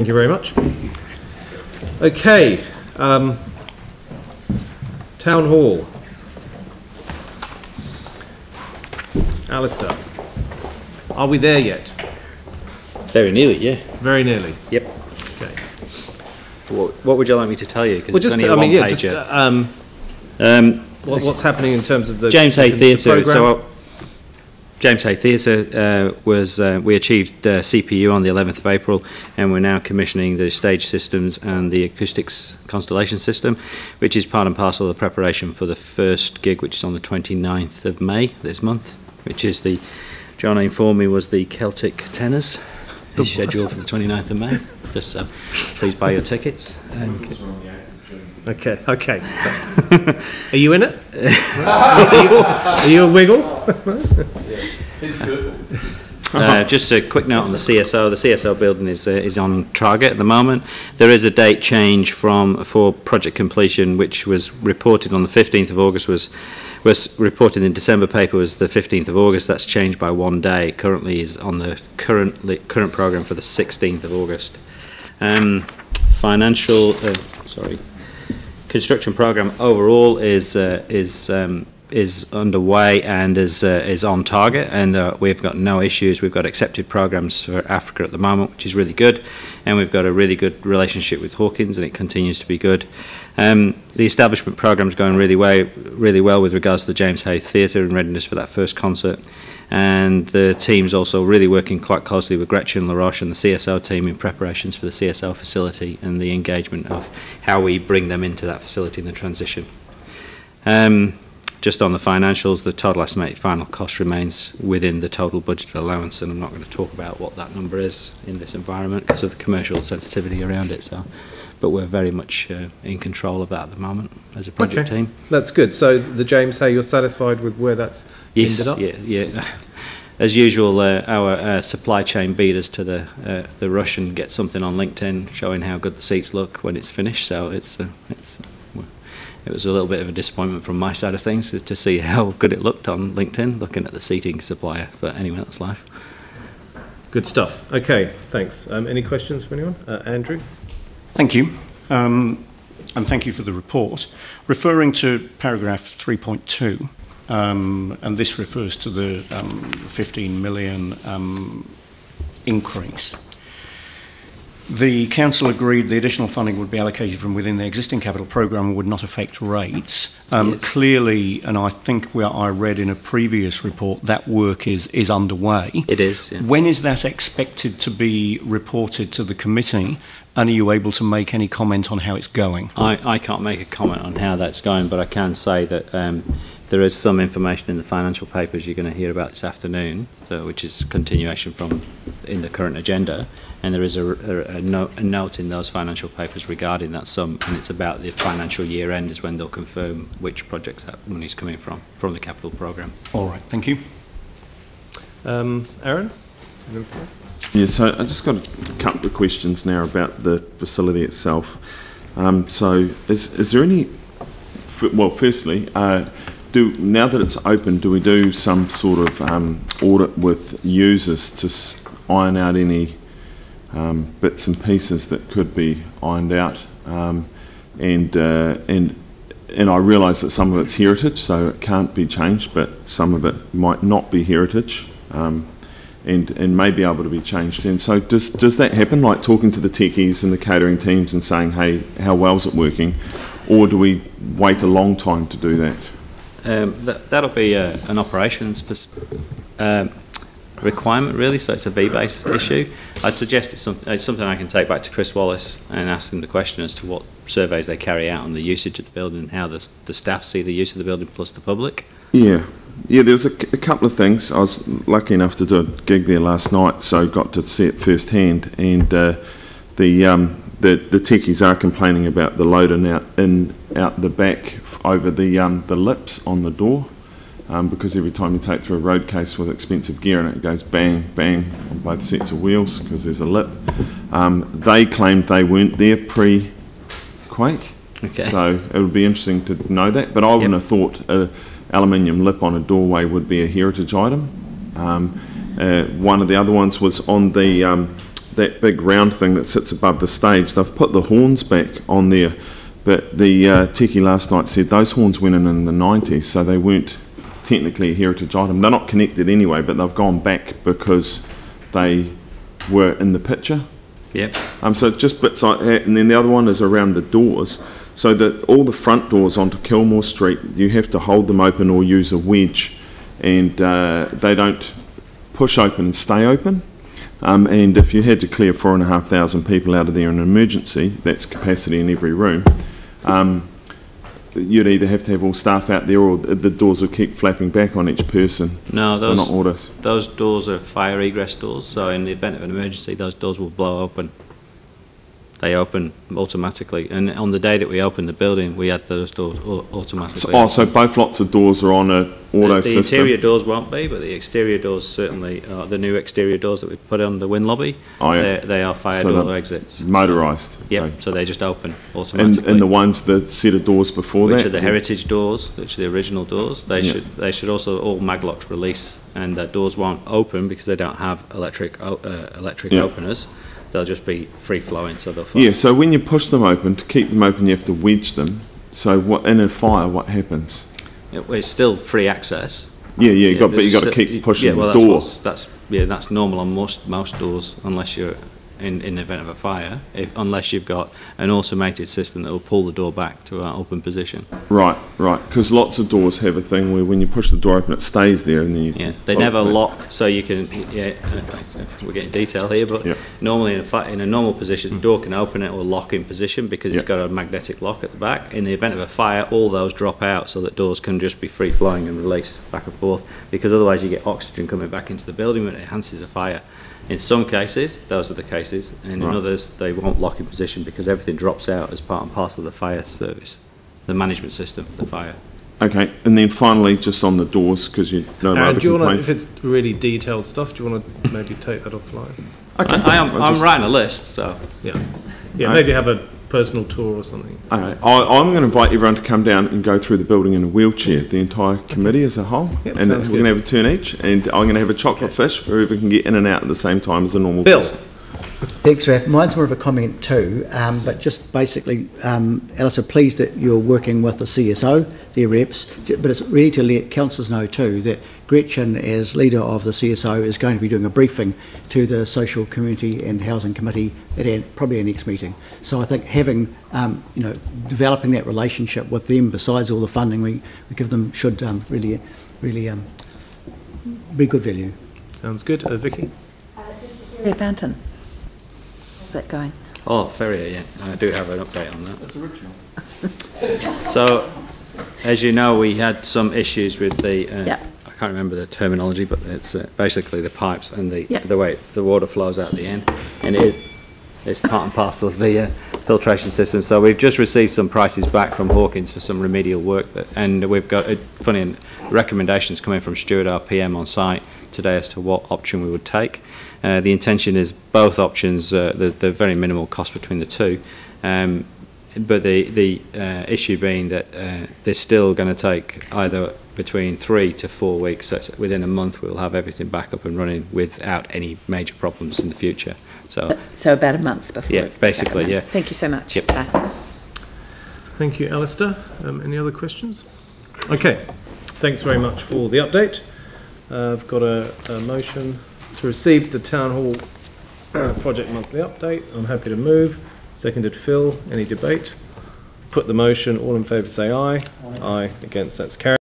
Thank you very much. Okay, Town Hall. Alistair, are we there yet? Very nearly, yeah. Very nearly. Yep. Okay. What would you like me to tell you? Because Well, it's only a one-pager. What's happening in terms of the James Hay Theatre? So, James Hay Theatre we achieved CPU on the 11th of April, and we're now commissioning the stage systems and the acoustics constellation system, which is part and parcel of the preparation for the first gig, which is on the 29th of May this month, which is the, John informed me, was the Celtic Tenors. It's scheduled for the 29th of May. Just so please buy your tickets. Okay. Are you in it? Are you a wiggle? Just a quick note on the CSO. The CSO building is on target at the moment. There is a date change for project completion, which was reported on the 15th of August. Was reported in December paper was the 15th of August. That's changed by 1 day. It currently is on the current programme for the 16th of August. Construction programme overall is underway and is on target, and we've got no issues. We've got accepted programmes for Africa at the moment, which is really good, and we've got a really good relationship with Hawkins, and it continues to be good. The establishment programme is going really well with regards to the James Hay Theatre and readiness for that first concert, and the team's also really working quite closely with Gretchen LaRoche and the CSO team in preparations for the CSO facility and the engagement of how we bring them into that facility in the transition. Just on the financials, the total estimated final cost remains within the total budgeted allowance, and I'm not going to talk about what that number is in this environment because of the commercial sensitivity around it. But we're very much in control of that at the moment as a project team. That's good. So the James Hay, you're satisfied with where that's ended up? Yeah. As usual, our supply chain beat us to the rush and get something on LinkedIn showing how good the seats look when it's finished. So it was a little bit of a disappointment from my side of things to see how good it looked on LinkedIn, looking at the seating supplier. But anyway, that's life. Good stuff. Okay, thanks. Any questions for anyone? Andrew? Thank you. And thank you for the report. Referring to paragraph 3.2, and this refers to the 15 million increase. The council agreed the additional funding would be allocated from within the existing capital programme and would not affect rates. Yes. Clearly, and I think I read in a previous report, that work is underway. It is, yeah. When is that expected to be reported to the committee, and are you able to make any comment on how it's going? I can't make a comment on how that's going, but I can say that there is some information in the financial papers you're going to hear about this afternoon, which is continuation from in the current agenda, and there is a note in those financial papers regarding that sum, and it's about the financial year end is when they'll confirm which projects that money is coming from the capital programme. All right, thank you. Aaron? Yeah, so I just got a couple of questions now about the facility itself. So is there any, well, firstly, now that it's open, do we do some sort of audit with users to iron out any bits and pieces that could be ironed out? And I realise that some of it's heritage, so it can't be changed, but some of it might not be heritage, and may be able to be changed. And so does that happen, like talking to the techies and the catering teams and saying, hey, how well is it working? Or do we wait a long time to do that? That'll be an operations requirement, really, so it's a V-based issue. I'd suggest it's something I can take back to Chris Wallace and ask them the question as to what surveys they carry out on the usage of the building and how the staff see the use of the building plus the public. Yeah, there was a couple of things. I was lucky enough to do a gig there last night, so got to see it firsthand, and the techies are complaining about the loading out the back over the lips on the door, because every time you take through a road case with expensive gear in it, it goes bang, bang on both sets of wheels because there's a lip. They claimed they weren't there pre-quake, so it would be interesting to know that, but I wouldn't have thought an aluminium lip on a doorway would be a heritage item. One of the other ones was on the that big round thing that sits above the stage. They've put the horns back on there, but the techie last night said those horns went in the 90s, so they weren't technically a heritage item. They're not connected anyway, but they've gone back because they were in the picture. Yep. So just bits like that, and then the other one is around the doors. So that all the front doors onto Kilmore Street, you have to hold them open or use a wedge, and they don't push open and stay open. And if you had to clear 4,500 people out of there in an emergency, that's capacity in every room, you'd either have to have all staff out there, or the doors will keep flapping back on each person. No, They're not autos. those doors are fire egress doors, so in the event of an emergency, those doors will blow open. They open automatically, and on the day that we opened the building, we had those doors automatically. So both lots of doors are on a auto the system? The interior doors won't be, but the exterior doors certainly, the new exterior doors that we put on the Win Lobby, they are fire door exits. Motorised? Yep, okay. so they just open automatically. And the ones, the set of doors before which that? Which are the heritage doors, which are the original doors. They should also, all maglocks release, and the doors won't open because they don't have electric openers. They'll just be free-flowing, so they'll flow. Yeah, so when you push them open, to keep them open, you have to wedge them. So in a fire, what happens? It's still free access. But you got to keep pushing the door. That's normal on most doors, unless you're in the event of a fire, unless you've got an automated system that will pull the door back to our open position. Right, because lots of doors have a thing where when you push the door open, it stays there, and then you they never lock, so you can. We're getting detail here, but normally in a normal position, the door can open it or lock in position because it's got a magnetic lock at the back. In the event of a fire, all those drop out, so that doors can just be free flowing and release back and forth, because otherwise you get oxygen coming back into the building when it enhances a fire. In some cases, those are the cases, and in others, they won't lock in position because everything drops out as part and parcel of the fire service, the management system for the fire. Okay, and then finally, just on the doors, because you know. Do you want to, if it's really detailed stuff, do you want to maybe take that offline? Okay. I'm writing a list, so maybe have a personal tour or something. Okay. I'm going to invite everyone to come down and go through the building in a wheelchair, the entire committee as a whole. Yep, and we're going to have a turn each, and I'm going to have a chocolate fish for whoever can get in and out at the same time as a normal person. Thanks, Raph. Mine's more of a comment too, but just basically, Alice, I'm pleased that you're working with the CSO, their reps, but it's really to let councillors know too that Gretchen, as leader of the CSO, is going to be doing a briefing to the Social, Community and Housing Committee at probably our next meeting. So I think having, developing that relationship with them, besides all the funding we give them, should really be good value. Sounds good. Vicky? Ferrier Fountain. How's that going? Oh, Ferrier, yeah. I do have an update on that. That's original. So, as you know, we had some issues with the, I can't remember the terminology, but it's basically the pipes and the way the water flows out the end. And it's part and parcel of the filtration system. So we've just received some prices back from Hawkins for some remedial work, and we've got funny recommendations coming from Stuart, our PM on site today, as to what option we would take. The intention is both options, they're very minimal cost between the two, but the issue being that they're still going to take either between 3 to 4 weeks, so within a month we'll have everything back up and running without any major problems in the future. So about a month before. Yeah, basically, yeah. Thank you so much. Yep. Thank you, Alistair. Any other questions? Okay, thanks very much for the update. I've got a motion to receive the Town Hall Project Monthly Update. I'm happy to move. Seconded Phil. Any debate? Put the motion. All in favour say aye. Aye. Against, that's carried.